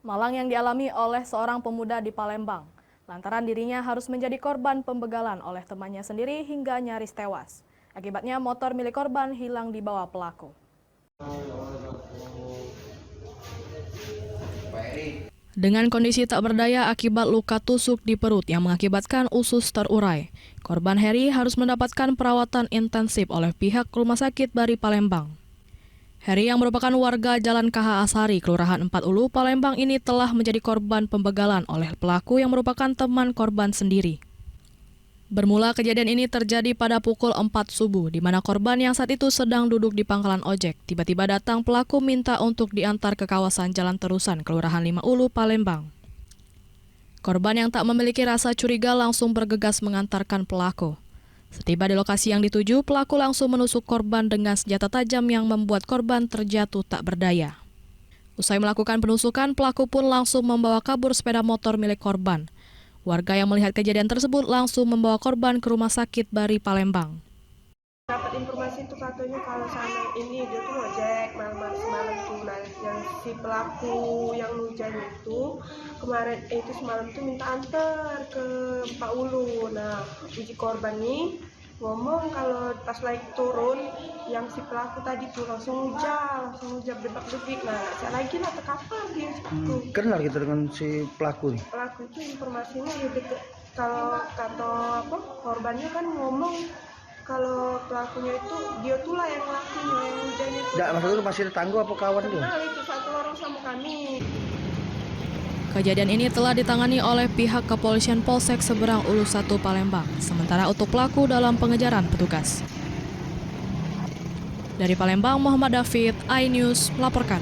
Malang yang dialami oleh seorang pemuda di Palembang. Lantaran dirinya harus menjadi korban pembegalan oleh temannya sendiri hingga nyaris tewas. Akibatnya motor milik korban hilang dibawa pelaku. Dengan kondisi tak berdaya akibat luka tusuk di perut yang mengakibatkan usus terurai, korban Heri harus mendapatkan perawatan intensif oleh pihak Rumah Sakit Bari Palembang. Heri yang merupakan warga Jalan KH Asari, Kelurahan 4 Ulu, Palembang ini telah menjadi korban pembegalan oleh pelaku yang merupakan teman korban sendiri. Bermula kejadian ini terjadi pada pukul 4 subuh, di mana korban yang saat itu sedang duduk di pangkalan ojek. Tiba-tiba datang pelaku minta untuk diantar ke kawasan Jalan Terusan, Kelurahan 5 Ulu, Palembang. Korban yang tak memiliki rasa curiga langsung bergegas mengantarkan pelaku. Setiba di lokasi yang dituju, pelaku langsung menusuk korban dengan senjata tajam yang membuat korban terjatuh tak berdaya. Usai melakukan penusukan, pelaku pun langsung membawa kabur sepeda motor milik korban. Warga yang melihat kejadian tersebut langsung membawa korban ke Rumah Sakit Bari Palembang. Dapat informasi itu katanya kalau sana ini dia tuh ngojek malam semalam tuh, nah yang si pelaku yang hujan itu kemarin itu semalam tuh minta antar ke Pak Ulu. Nah uji korban nih ngomong kalau pas lagi turun yang si pelaku tadi tuh langsung hujan bebak-bebik. Nah saya lagi lah terkapar dia situ. Kenal gitu dengan si pelaku nih? Pelaku itu informasinya ya deket, kalau kata apa korbannya kan ngomong kalau pelakunya itu dia tuh lah yang ngelakuin yang hujan itu. Enggak, maksudnya masih tetangga apa kawan dia? Kenal itu satu lorong sama kami. Kejadian ini telah ditangani oleh pihak kepolisian Polsek Seberang Ulu 1 Palembang, sementara untuk pelaku dalam pengejaran petugas. Dari Palembang, Muhammad David, iNews melaporkan.